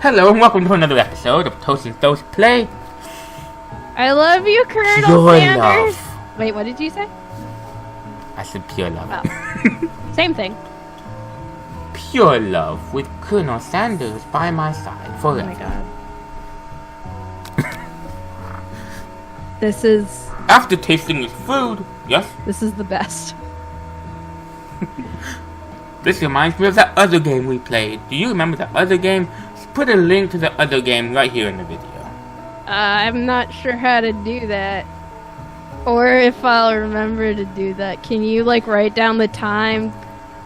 Hello and welcome to another episode of Tos Thos Play. I love you, Colonel Pure Sanders. love. Wait, what did you say? I said pure love. Oh. Same thing. Pure love with Colonel Sanders by my side forever. Oh my god. This is After tasting his food, yes, this is the best. this reminds me of that other game we played. Do you remember that other game? Just put a link to the other game right here in the video. I'm not sure how to do that. Or if I'll remember to do that. Can you, like, write down the time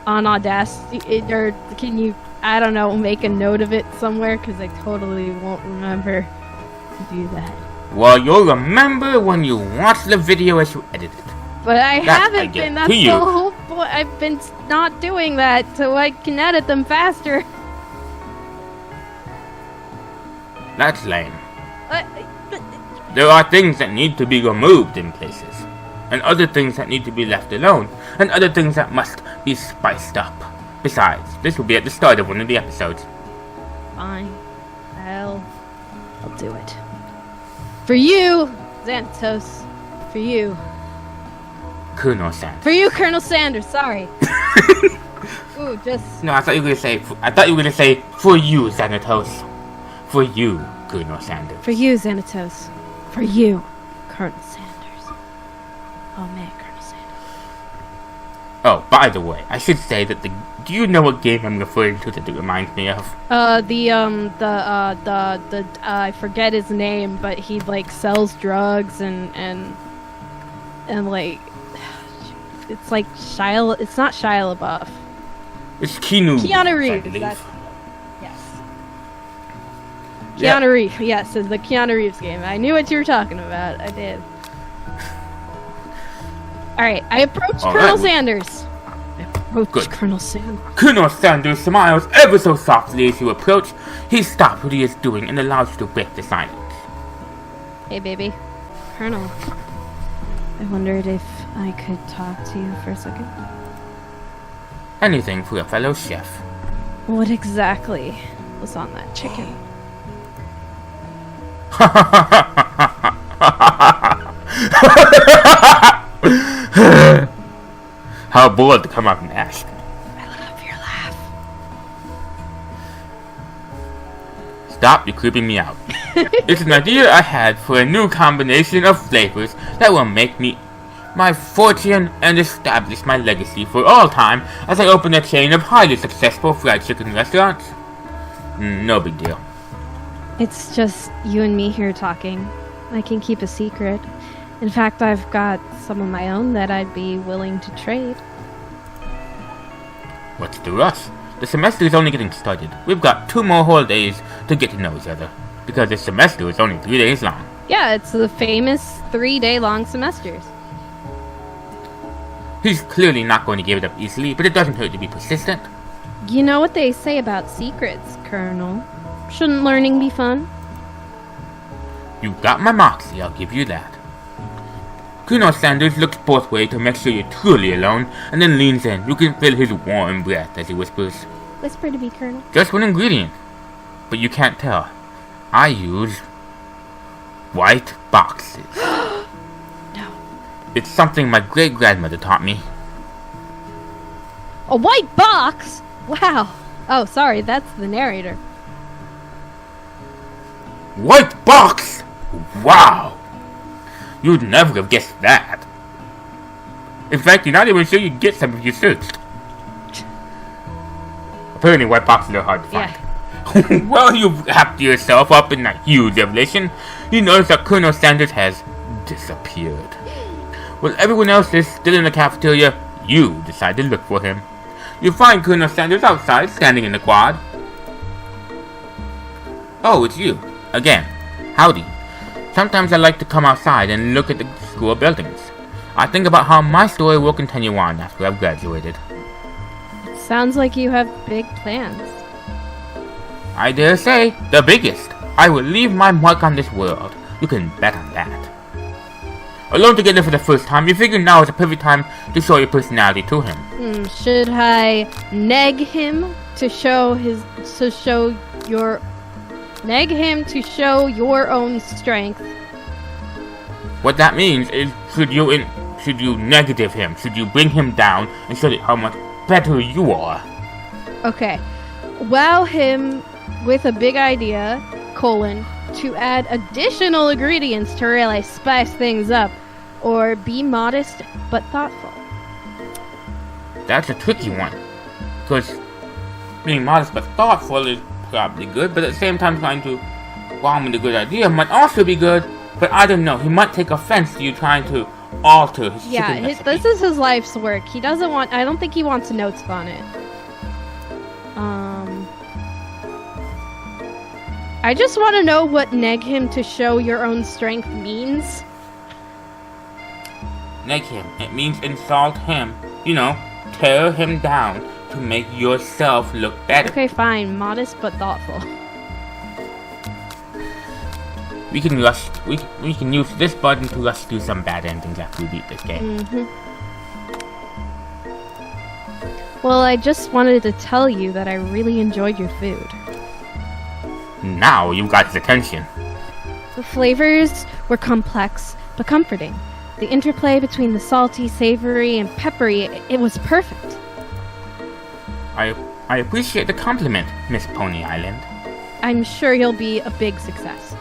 on Audacity? Or can you, I don't know, make a note of it somewhere? Because I totally won't remember to do that. Well, you'll remember when you watch the video as you edit it. But I That I haven't get been. to That's you. the whole point. I've been not doing that so I can edit them faster. That's lame. There are things that need to be removed in places, and other things that need to be left alone, and other things that must be spiced up. Besides, this will be at the start of one of the episodes. Fine. I'll do it. For you, Xanthos. For you. Colonel Sanders. For you, Colonel Sanders. Sorry. Ooh, just. No, I thought you were gonna say for you, Xanatos. For you, Colonel Sanders. For you, Xanatos. For you, Colonel Sanders. Oh man, Colonel Sanders. Oh, by the way, I should say that do you know what game I'm referring to that it reminds me of? I forget his name, but he like sells drugs and like it's like it's not Shia LaBeouf. It's Keanu Reeves. Yes. Yeah. Keanu Reeves. Yes, it's the Keanu Reeves game. I knew what you were talking about. I did. All right, I approached Colonel Sanders. Good. Colonel Sanders. Colonel Sanders smiles ever so softly as you approach. He stops what he is doing and allows you to break the silence. Hey, baby. Colonel. I wondered if I could talk to you for a second. Anything for a fellow chef. What exactly was on that chicken? How bold to come up and ask. I love your laugh. Stop, you're creeping me out. It's an idea I had for a new combination of flavors that will make me my fortune and establish my legacy for all time as I open a chain of highly successful fried chicken restaurants. No big deal. It's just you and me here talking. I can keep a secret. In fact, I've got some of my own that I'd be willing to trade. What's the rush? The semester is only getting started. We've got 2 more whole days to get to know each other, because this semester is only 3 days long. Yeah, it's the famous 3-day-long semesters. He's clearly not going to give it up easily, but it doesn't hurt to be persistent. You know what they say about secrets, Colonel? Shouldn't learning be fun? You got my moxie, I'll give you that. Colonel Sanders looks both ways to make sure you're truly alone, and then leans in. You can feel his warm breath as he whispers. Whisper to me, Colonel. Just one ingredient, but you can't tell. I use white boxes. No. It's something my great-grandmother taught me. A white box? Wow. Oh, sorry, that's the narrator. White box! Wow! You'd never have guessed that. In fact, you're not even sure you'd get some if you searched. Apparently white boxes are hard to find. Yeah. Well, you've wrapped yourself up in that huge revelation. You notice that Colonel Sanders has disappeared. While everyone else is still in the cafeteria, you decide to look for him. You find Colonel Sanders outside, standing in the quad. Oh, it's you. Again. Howdy. Sometimes I like to come outside and look at the school buildings. I think about how my story will continue on after I've graduated. Sounds like you have big plans. I dare say, the biggest. I will leave my mark on this world. You can bet on that. Alone together for the first time, you figure now is a perfect time to show your personality to him. Should I neg him to show your Neg him to show your own strength. What that means is, should you negative him? Should you bring him down and show how much better you are? Okay. Wow him with a big idea, to add additional ingredients to really spice things up, or be modest but thoughtful. That's a tricky one, because being modest but thoughtful is probably good, but at the same time trying to wow him with a good idea might also be good, but I don't know, he might take offense to you trying to alter his chicken recipe. This is his life's work. He doesn't want, I don't think he wants notes on it. I just want to know what neg him to show your own strength means. Neg him. It means insult him. You know, tear him down to make yourself look better. Okay, fine. Modest but thoughtful. We can use this button to rush through some bad endings after we beat this game. Well, I just wanted to tell you that I really enjoyed your food. Now you've got his attention. The flavors were complex but comforting. The interplay between the salty, savory, and peppery, it was perfect. I appreciate the compliment, Miss Pony Island. I'm sure you'll be a big success.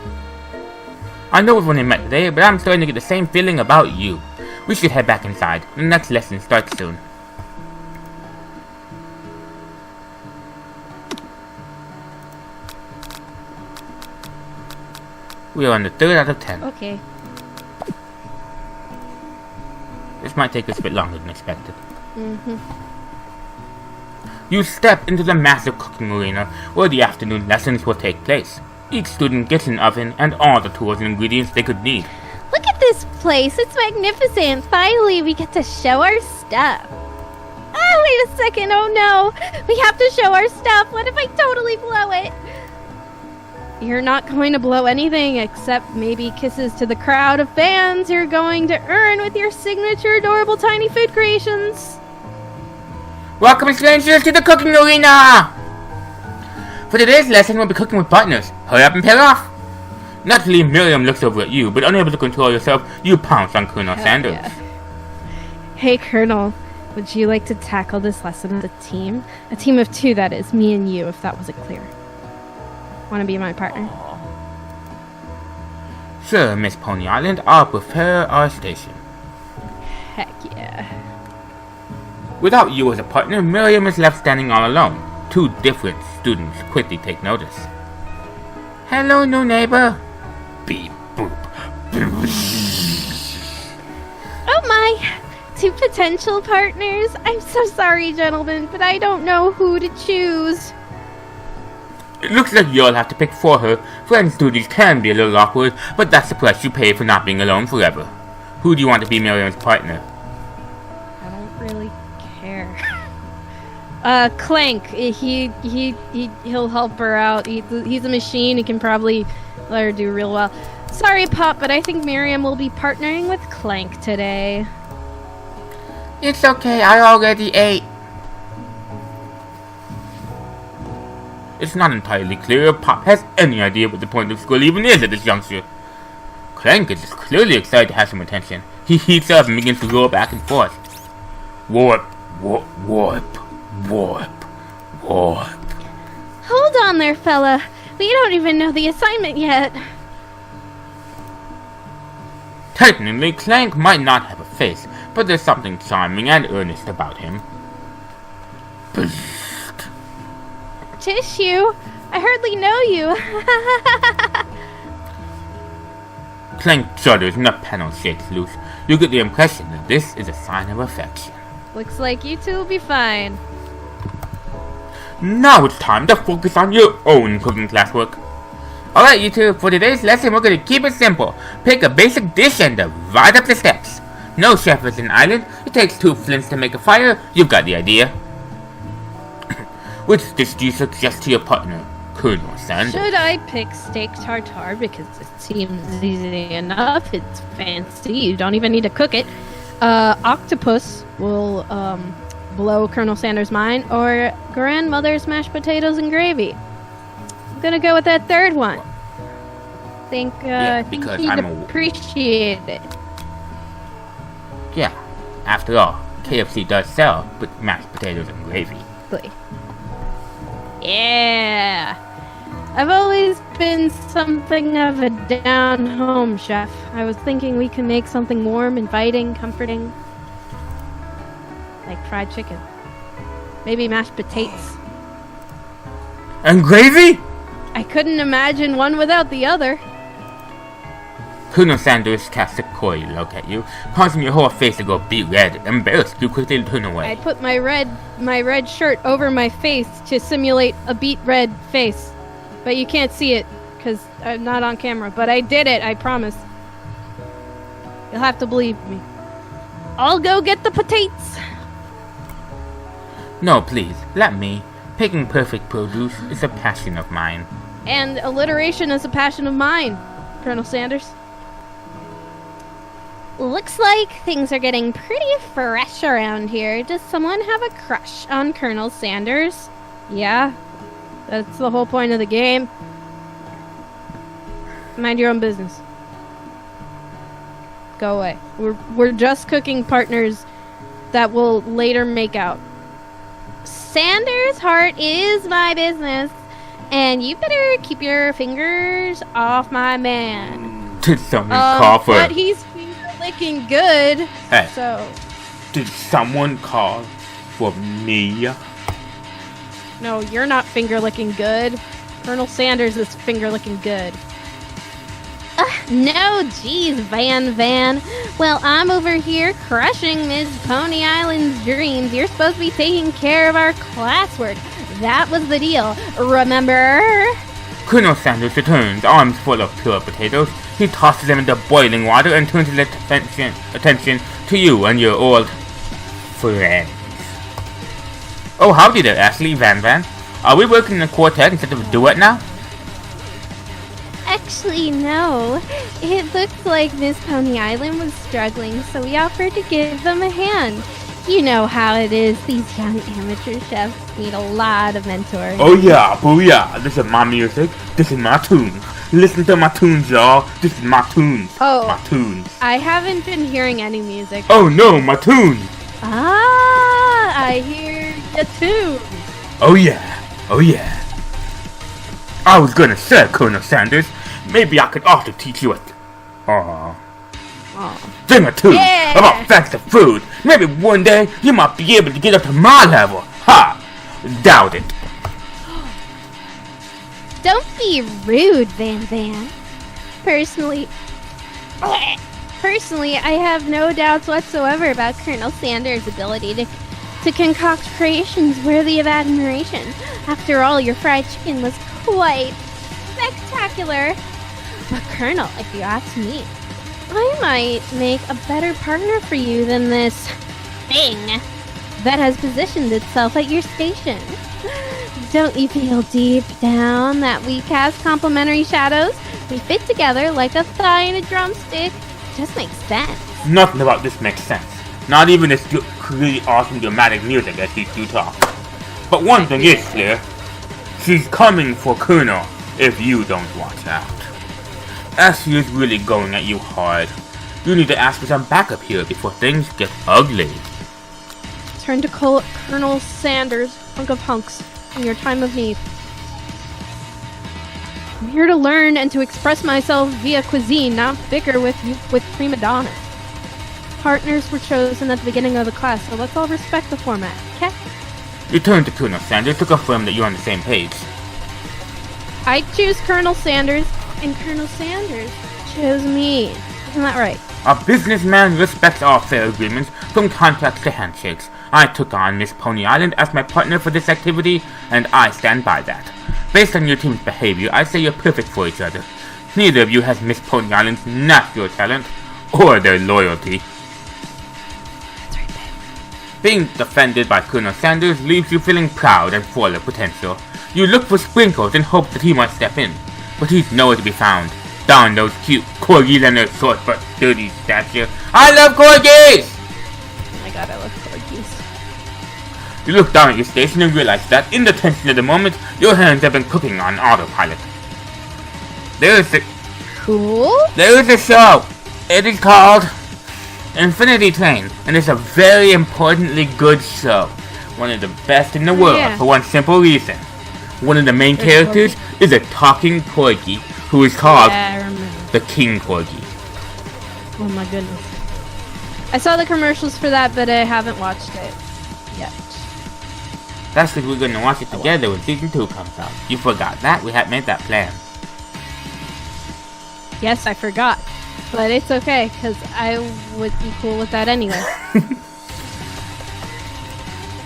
I know we've only met today, but I'm starting to get the same feeling about you. We should head back inside. The next lesson starts soon. We are on the 3rd out of 10. Okay. This might take us a bit longer than expected. You step into the massive cooking arena where the afternoon lessons will take place. Each student gets an oven and all the tools and ingredients they could need. Look at this place. It's magnificent. Finally, we get to show our stuff. Oh, wait a second. Oh, no. We have to show our stuff. What if I totally blow it? You're not going to blow anything except maybe kisses to the crowd of fans you're going to earn with your signature adorable tiny food creations. Welcome, strangers, to the cooking arena! For today's lesson, we'll be cooking with partners. Hurry up and pair off! Naturally, Miriam looks over at you, but unable to control yourself, you pounce on Colonel Sanders. Yeah. Hey, Colonel. Would you like to tackle this lesson as a team? A team of 2, that is. Me and you, if that wasn't clear. Want to be my partner? Sure, Miss Pony Island. I'll prepare our station. Heck yeah. Without you as a partner, Miriam is left standing all alone. 2 different students quickly take notice. Hello, new neighbor. Beep, boop. Oh, my. 2 potential partners. I'm so sorry, gentlemen, but I don't know who to choose. It looks like you'll have to pick for her. Friends duties can be a little awkward, but that's the price you pay for not being alone forever. Who do you want to be Miriam's partner? I don't really care. Clank. He'll help her out. He's a machine. He can probably let her do real well. Sorry, Pop, but I think Miriam will be partnering with Clank today. It's okay, I already ate. It's not entirely clear if Pop has any idea what the point of school even is at this juncture. Clank is clearly excited to have some attention. He heats up and begins to roll back and forth. Warp, warp, warp, warp, warp. Hold on there, fella. We don't even know the assignment yet. Technically, Clank might not have a face, but there's something charming and earnest about him. Tissue? I hardly know you. Clank shudders and the panel shakes loose. You get the impression that this is a sign of affection. Looks like you 2 will be fine. Now it's time to focus on your own cooking classwork. Alright, you 2, for today's lesson we're going to keep it simple. Pick a basic dish and divide up the steps. No chef is an island. It takes 2 flints to make a fire. You've got the idea. Which dish do you suggest to your partner, Colonel Sanders? Should I pick steak tartare because it seems easy enough? It's fancy. You don't even need to cook it. Octopus will blow Colonel Sanders' mind, or grandmother's mashed potatoes and gravy. gonna go with that third one. Think because he'd I'm appreciate it. Yeah, after all, KFC does sell mashed potatoes and gravy. Yeah. I've always been something of a down-home chef. I was thinking we could make something warm, inviting, comforting. Like fried chicken. Maybe mashed potatoes. And gravy? I couldn't imagine one without the other. Colonel Sanders cast a coy look at you, causing your whole face to go beet red. Embarrassed, you quickly turn away. I put my red shirt over my face to simulate a beet red face. But you can't see it, because I'm not on camera. But I did it, I promise. You'll have to believe me. I'll go get the potatoes. No, please, let me. Picking perfect produce is a passion of mine. And alliteration is a passion of mine, Colonel Sanders. Looks like things are getting pretty fresh around here. Does someone have a crush on Colonel Sanders? Yeah, that's the whole point of the game. Mind your own business. Go away. We're just cooking partners that will later make out. Sanders' heart is my business, and you better keep your fingers off my man. Did someone call for... But he's finger-licking good, Hey. so... Did someone call for me? No, you're not finger-licking good. Colonel Sanders is finger-licking good. No, geez, Van. Well, I'm over here crushing Miss Pony Island's dreams. You're supposed to be taking care of our classwork. That was the deal, remember? Colonel Sanders returns, arms full of pure potatoes. He tosses them into boiling water and turns his attention to you and your old friends. Oh, howdy there, Ashley, Van. Are we working in a quartet instead of a duet now? Actually, no. It looked like Miss Pony Island was struggling, so we offered to give them a hand. You know how it is. These young amateur chefs need a lot of mentoring. Oh yeah, booyah. This is my music. This is my tunes. Listen to my tunes, y'all. This is my tunes. Oh. My tunes. I haven't been hearing any music. Oh no, my tunes. Ah, I hear you too. Oh yeah. I was gonna say, Colonel Sanders, maybe I could also teach you a thing or two about fancy food. Maybe one day you might be able to get up to my level. Ha! Doubt it. Don't be rude, Van. Personally, I have no doubts whatsoever about Colonel Sanders' ability to concoct creations worthy of admiration. After all, your fried chicken was quite spectacular. But Colonel, if you ask me, I might make a better partner for you than this thing that has positioned itself at your station. Don't you feel deep down that we cast complementary shadows? We fit together like a thigh and a drumstick. Just makes sense. Nothing about this makes sense. Not even this really awesome dramatic music as these two talk. But one thing is clear. She's coming for Colonel if you don't watch out. As she is really going at you hard, you need to ask for some backup here before things get ugly. Turn to Colonel Sanders, hunk of hunks, in your time of need. I'm here to learn and to express myself via cuisine, not bicker with prima donnas. Partners were chosen at the beginning of the class, so let's all respect the format, okay? You turn to Colonel Sanders to confirm that you're on the same page. I choose Colonel Sanders, and Colonel Sanders chose me. Isn't that right? A businessman respects all fair agreements, from contracts to handshakes. I took on Miss Pony Island as my partner for this activity, and I stand by that. Based on your team's behavior, I say you're perfect for each other. Neither of you has Miss Pony Island's natural talent, or their loyalty. That's right, babe. Being defended by Colonel Sanders leaves you feeling proud and full of potential. You look for Sprinkles and hope that he might step in, but he's nowhere to be found. Darn those cute corgis and their short but sturdy stature. I love corgis! Oh my god, I love corgis. You look down at your station and realize that, in the tension of the moment, your hands have been cooking on autopilot. There is a show. It is called Infinity Train, and it's a very importantly good show. One of the best in the world for one simple reason. One of the main characters is a talking corgi who is called the King Corgi. Oh my goodness. I saw the commercials for that, but I haven't watched it yet. That's because we're going to watch it together when season 2 comes out. You forgot that? We had made that plan. Yes, I forgot. But it's okay, because I would be cool with that anyway.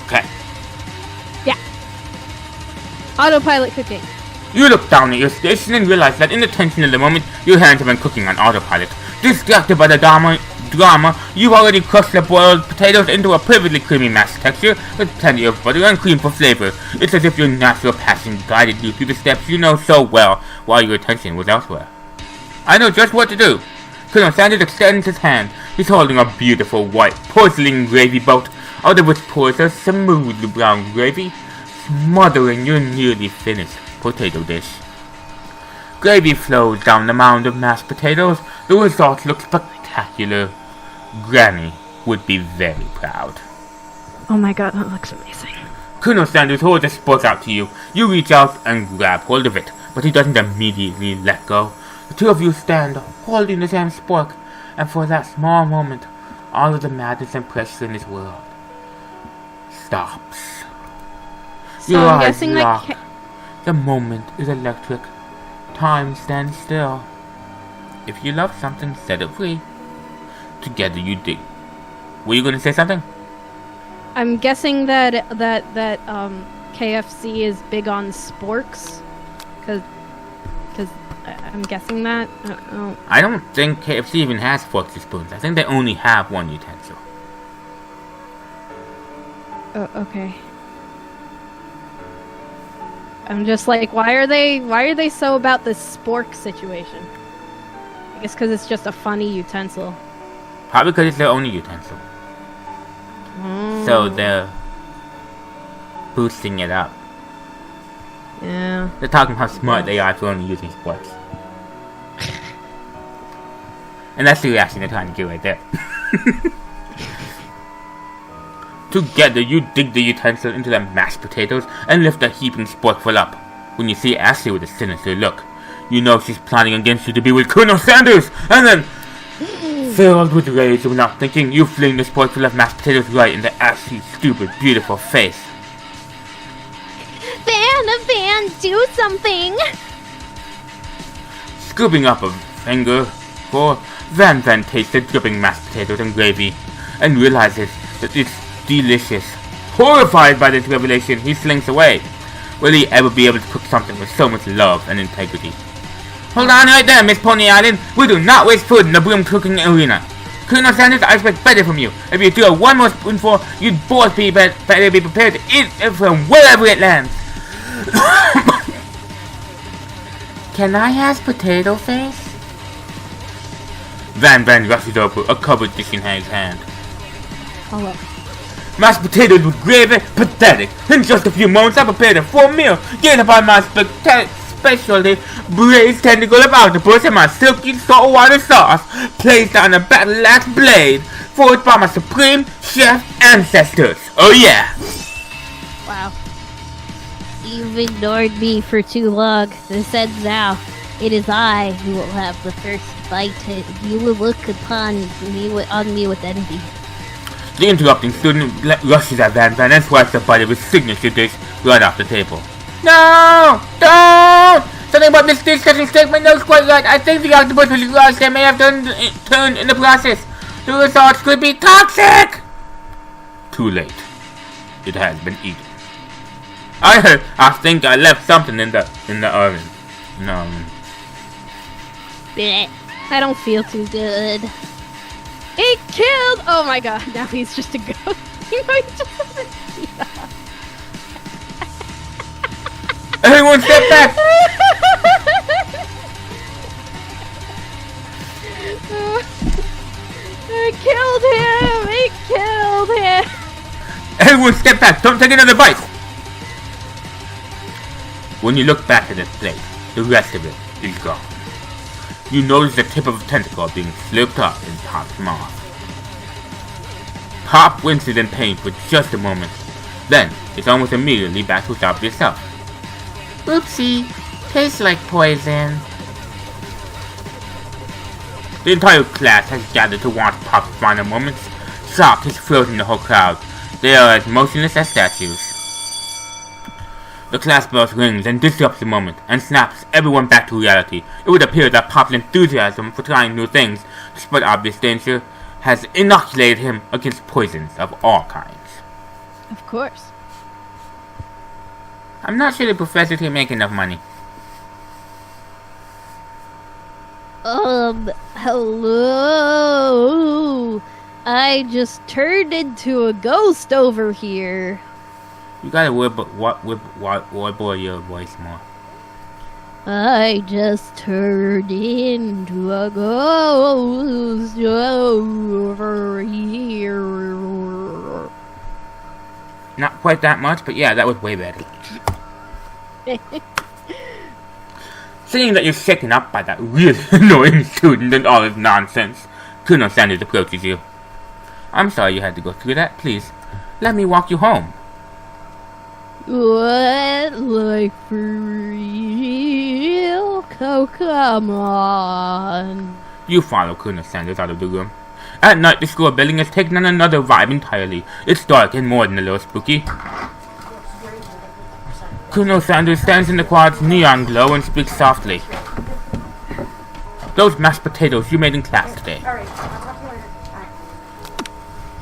Okay. Yeah. Autopilot cooking. You look down at your station and realize that in the tension of the moment, your hands have been cooking on autopilot. Distracted by the drama, you've already crushed the boiled potatoes into a perfectly creamy mash texture with plenty of butter and cream for flavor. It's as if your natural passion guided you through the steps you know so well while your attention was elsewhere. I know just what to do. Colonel Sanders extends his hand. He's holding a beautiful white porcelain gravy boat, out of which pours a smooth brown gravy, smothering your nearly finished potato dish. Gravy flows down the mound of mashed potatoes. The result looks spectacular. Granny would be very proud. Oh my god, that looks amazing. Colonel Sanders holds a spork out to you. You reach out and grab hold of it, but he doesn't immediately let go. The two of you stand holding the same spork, and for that small moment, all of the madness and pressure in this world stops. So Your I'm eyes guessing lock. that The moment is electric. Time stands still. If you love something, set it free. Together you dig. Were you going to say something? I'm guessing that KFC is big on sporks, because I'm guessing that. I don't think KFC even has forks and spoons. I think they only have one utensil. Oh, okay. I'm just like, why are they so about this spork situation? I guess because it's just a funny utensil. Probably because it's their only utensil. So they're boosting it up. Yeah. They're talking how smart they are for only using sporks. And that's the reaction they're trying to get right there. Together, you dig the utensil into the mashed potatoes and lift a heaping sporkful up. When you see Ashley with a sinister look, you know she's plotting against you to be with Colonel Sanders, and then, filled with rage and without thinking, you fling the sporkful of mashed potatoes right into Ashley's stupid, beautiful face. Van, do something! Scooping up a fingerful, Van tastes the dripping mashed potatoes and gravy, and realizes that it's delicious. Horrified by this revelation, he slinks away. Will he ever be able to cook something with so much love and integrity? Hold on right there, Miss Pony Island. We do not waste food in the broom cooking arena. Colonel Sanders, I expect better from you. If you throw one more spoonful, you'd both be better be prepared to eat it from wherever it lands. Can I have potato face? Van rushes over, a covered dish in his hand. Hello. Mashed potatoes with gravy? Pathetic! In just a few moments I prepared a full meal, getting by my specialty braised tentacle of octopus and my silky saltwater sauce, placed on a battle-axe blade, forged by my supreme chef ancestors. Oh yeah! Wow. You've ignored me for too long. This ends now. It is I who will have the first bite. You will look upon me with envy. The interrupting student rushes at Van and swipes a bite of his signature dish right off the table. No! Don't! Something about this dish doesn't strike my nose quite right. I think the octopus was lost and may have turned in the process. The results could be toxic! Too late. It has been eaten. I think I left something in the oven. No. Blech. I don't feel too good. It killed! Oh my god, now he's just a ghost. He might just Everyone step back! It killed him! It killed him! Everyone step back, don't take another bite! When you look back at this plate, the rest of it is gone. You notice the tip of a tentacle being slipped up in Pop's mouth. Pop winces in pain for just a moment. Then, it's almost immediately back to its obvious self. Oopsie, tastes like poison. The entire class has gathered to watch Pop's final moments. Shock has frozen the whole crowd. They are as motionless as statues. The class bell rings and disrupts the moment, and snaps everyone back to reality. It would appear that Pop's enthusiasm for trying new things, despite obvious danger, has inoculated him against poisons of all kinds. Of course. I'm not sure the professor can make enough money. Hello? I just turned into a ghost over here. You gotta warbble your voice more. I just turned into a ghost over here. Not quite that much, but yeah, that was way better. Seeing that you're shaken up by that really annoying student and all his nonsense, Colonel Sanders approaches you. I'm sorry you had to go through that. Please, let me walk you home. What? Like for real? Oh, come on. You follow Colonel Sanders out of the room. At night, the school building has taken on another vibe entirely. It's dark and more than a little spooky. Colonel Sanders stands in the quad's neon glow and speaks softly. Those mashed potatoes you made in class today.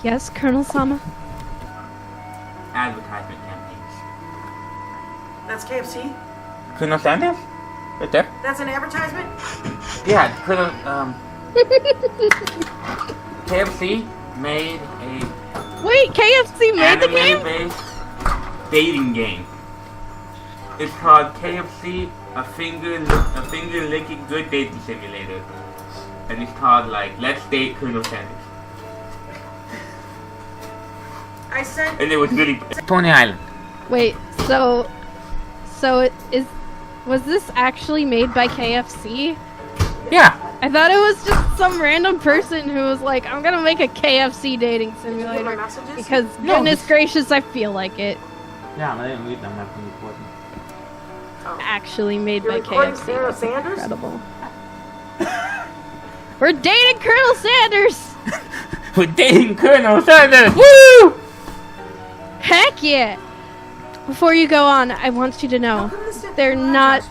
Yes, Colonel Sama? Advertisement campaigns. That's KFC? Colonel Sanders? Right there? That's an advertisement? Yeah, Colonel, KFC made a Wait, KFC made the game? anime-based dating game. It's called KFC, a finger licking good dating simulator. And it's called like Let's Date Colonel Sanders. I sent... And it was really Pony Island. Wait, so was this actually made by KFC? Yeah. I thought it was just some random person who was like, I'm gonna make a KFC dating simulator. my messages? Because No, goodness just- gracious, I feel like it. Yeah, I didn't read them. That's important. Actually made You're by recording KFC. Colonel That's Sanders? incredible. We're dating Colonel Sanders! We're dating Colonel Sanders! Woo! Heck yeah! Before you go on, I want you to know, they're not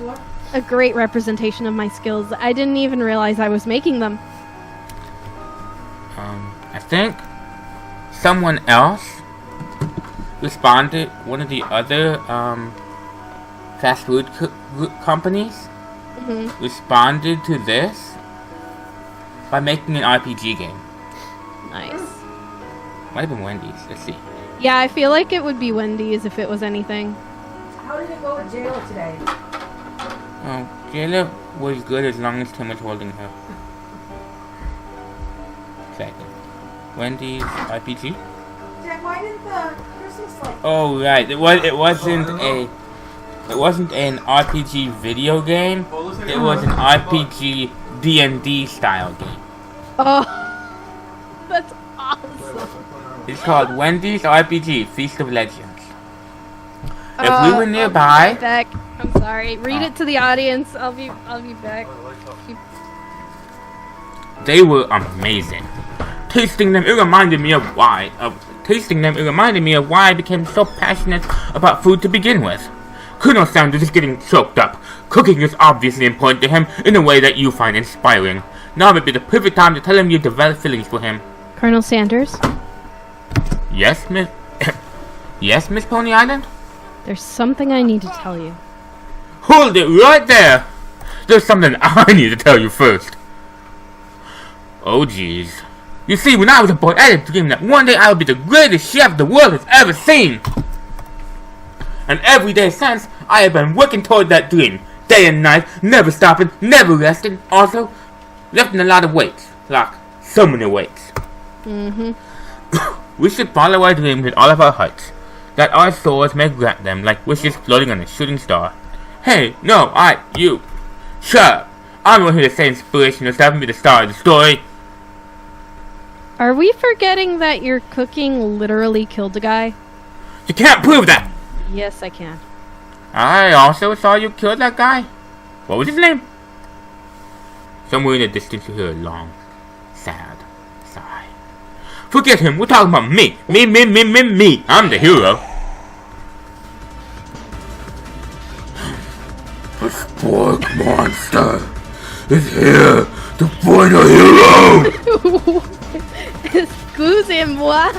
a great representation of my skills. I didn't even realize I was making them. I think someone else responded, one of the other fast food companies responded to this by making an RPG game. Nice. Might have been Wendy's. Let's see. Yeah, I feel like it would be Wendy's if it was anything. How did it go with Jayla today? Oh, Jayla was good as long as Tim was holding her. Exactly. Wendy's RPG. Jack, why didn't the Christmas like... Oh right, it wasn't an RPG video game. It was an RPG D&D style game. Oh, that's awesome. It's called Wendy's RPG Feast of Legends. If we were nearby, Back. I'm sorry. Read it to the audience. I'll be back. they were amazing. Tasting them, it reminded me of why I became so passionate about food to begin with. Colonel Sanders is getting choked up. Cooking is obviously important to him in a way that you find inspiring. Now would be the perfect time to tell him you develop feelings for him. Colonel Sanders, Yes, Miss... yes, Miss Pony Island? there's something I need to tell you. Hold it right there! There's something I need to tell you first. Oh, jeez. You see, when I was a boy, I had a dream that one day I would be the greatest chef the world has ever seen. And every day since, I have been working toward that dream. Day and night, never stopping, never resting. Also, lifting a lot of weights. Like, so many weights. We should follow our dreams with all of our hearts. that our souls may grant them like wishes floating on a shooting star. Hey, no, you. Shut up. I'm not here to say inspirational stuff and be the star of the story. Are we forgetting that your cooking literally killed a guy? You can't prove that. Yes, I can. I also saw you kill that guy. What was his name? Somewhere in the distance you hear a long, sad sigh. Forget him, we're talking about me. Me. I'm the hero. The Spork monster is here to find a hero. Excusez-moi.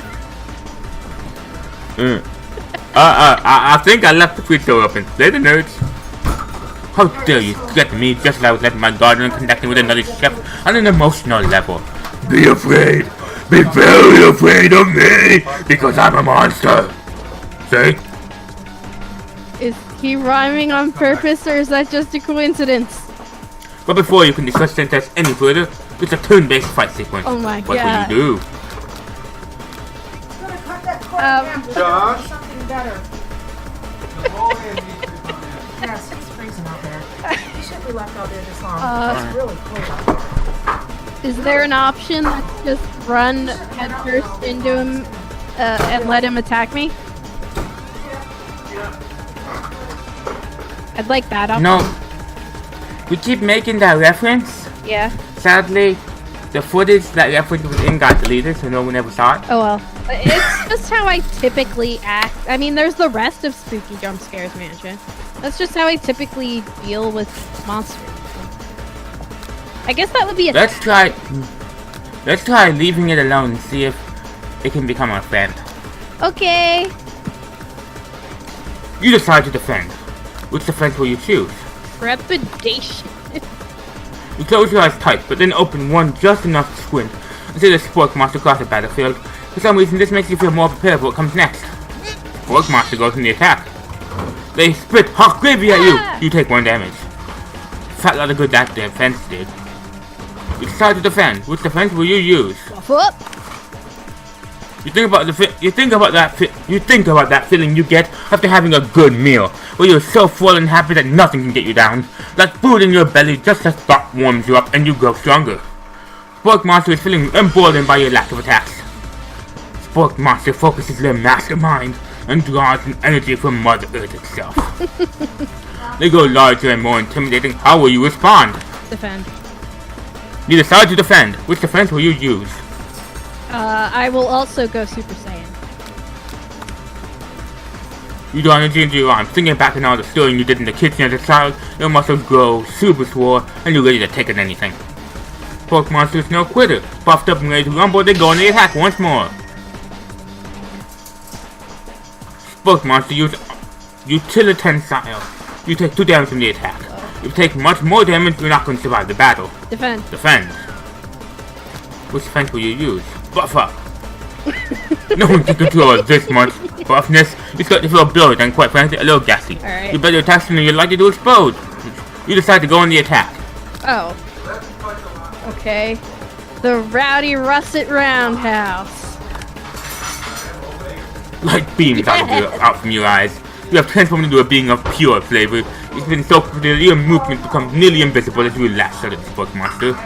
I think I left the free door open. Play the nerds. How dare you threaten me just as I was letting my gardener connecting with another chef on an emotional level. Be afraid. Be very afraid of me because I'm a monster. See? Is he rhyming on purpose or is that just a coincidence? But before you can discuss this any further, it's a turn-based fight sequence. Oh my what god. will you do? It's gonna cut that cord down to Josh? something better. Napoleon needs to come in. Yes, it's freezing out there. He shouldn't be left out there this long. Uh, It's really cold. Is there an option that's just run headfirst into him and let him attack me? I'd like that option. No. We keep making that reference. Yeah. Sadly, the footage that reference was in got deleted, so no one ever saw it. Oh well. It's just how I typically act. I mean, there's the rest of Spooky Jump Scares Mansion. That's just how I typically deal with monsters. I guess that would be a Let's try leaving it alone and see if it can become our friend. Okay. You decide to defend. Which defense will you choose? Trepidation. You close your eyes tight, but then open one just enough to squint and see the Spork monster across the battlefield. For some reason, this makes you feel more prepared for what comes next. Spork monster goes in the attack. They spit hot gravy at you. You take 1 damage. Felt like a good that defense did. You decide to defend. Which defense will you use? Whoop. You think about that feeling you get after having a good meal, where you're so full and happy that nothing can get you down. Like food in your belly, just as thought warms you up and you grow stronger. Spork Monster is feeling emboldened by your lack of attacks. Spork Monster focuses their mastermind and draws an energy from Mother Earth itself. They grow larger and more intimidating. How will you respond? Defend. You decide to defend. Which defense will you use? I will also go Super Saiyan. You draw energy into your arms, thinking back on all the stealing you did in the kitchen as a child. Your muscles grow super swole, and you're ready to take on anything. Spork Monster is no quitter. Buffed up and ready to rumble, they go on the attack once more. Spork Monster use utilitarian style. You take 2 damage from the attack. If you take much more damage, you're not going to survive the battle. Defend. Defend. Which defense will you use? Buff up. No one can control this much buffness. You start to feel bloated and quite frankly a little gassy. Alright. You better attack sooner, you're likely to explode. You decide to go on the attack. Oh. Okay. The Rowdy Russet Roundhouse. Light beams out from your eyes. You have transformed into a being of pure flavor. It's been so quick that your movement becomes nearly invisible as you relax out of the Spork Monster.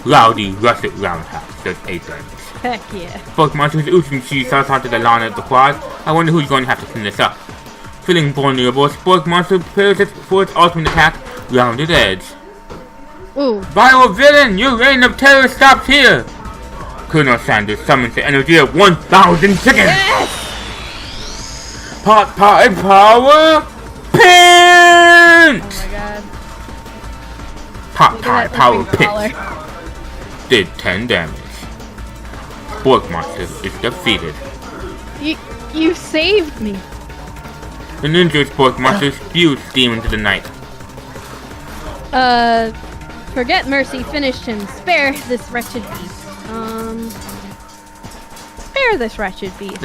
Rowdy Russet Roundhouse does 8 damage. Heck yeah. Spork Monster is oozing cheese starts onto the lawn of the quad. I wonder who's going to have to clean this up. Feeling vulnerable, Spork Monster prepares it for its ultimate attack, Rounded Edge. Ooh. Vile villain, your reign of terror stops here! Colonel Sanders summons the energy of 1,000 chickens! Yes! Pot pie power pinch! Oh my god. Pot Look pie at that power ripping collar. pinch. Did 10 damage. Spork Monster is defeated. You saved me. The ninja Spork Monster spews steam into the night. Forget mercy finished him. Spare this wretched beast. Spare this wretched beast.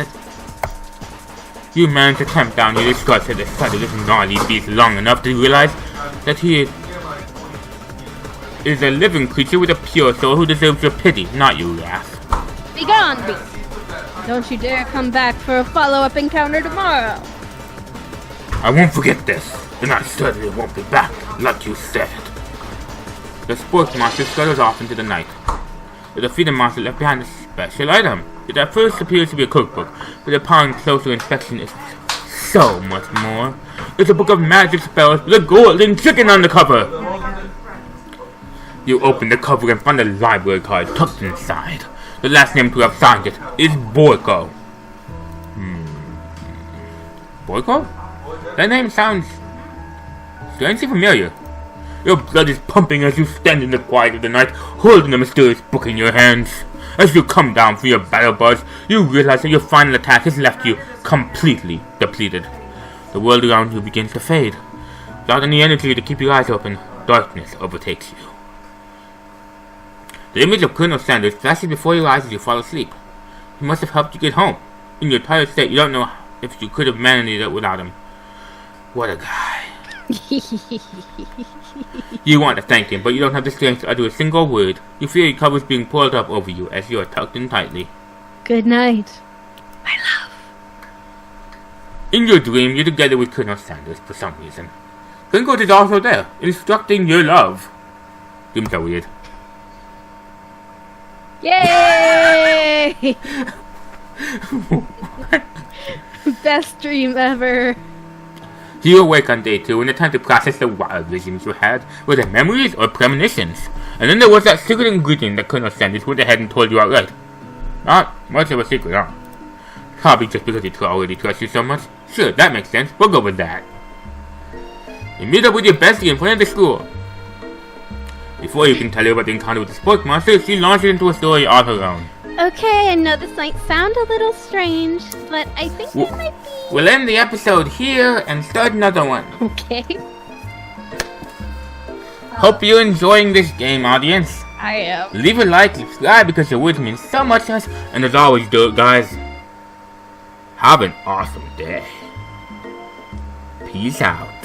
You manage to clamp down your disgust at the sight of this gnarly beast long enough to realize that he is a living creature with a pure soul who deserves your pity, not your wrath. Begone, beast. Don't you dare come back for a follow-up encounter tomorrow. I won't forget this, and I certainly won't be back, like you said. The sports monster scuttles off into the night. The defeated monster left behind a special item. It at first appears to be a cookbook, but upon closer inspection it's so much more. It's a book of magic spells with a golden chicken on the cover. You open the cover and find a library card tucked inside. The last name to have signed it is Boyko. Boyko? That name sounds strangely familiar. Your blood is pumping as you stand in the quiet of the night, holding the mysterious book in your hands. As you come down from your battle buzz, you realize that your final attack has left you completely depleted. The world around you begins to fade. Without any energy to keep your eyes open, darkness overtakes you. The image of Colonel Sanders flashes before your eyes as you fall asleep. He must have helped you get home. In your tired state, you don't know if you could have managed it without him. What a guy. You want to thank him, but you don't have the strength to utter a single word. You feel your covers being pulled up over you as you are tucked in tightly. Good night, my love. In your dream, you're together with Colonel Sanders for some reason. Gringotts is also there, instructing your love. Dreams are weird. Yay! Best dream ever. You awake on day 2 and attempt to process the wild visions you had. Were they memories or premonitions? And then there was that secret ingredient that Colonel Sanders went ahead and told you outright. Not much of a secret, huh? Probably just because he already trusts you so much. Sure, that makes sense. We'll go with that. You meet up with your bestie in front of the school. Before you can tell her about the encounter with the spork monster, she launches into a story all her own. Okay, I know this might sound a little strange, but I think it might be... We'll end the episode here and start another one. Okay. Hope you're enjoying this game, audience. I am. Leave a like, subscribe because your words mean so much to us. And as always, guys, have an awesome day. Peace out.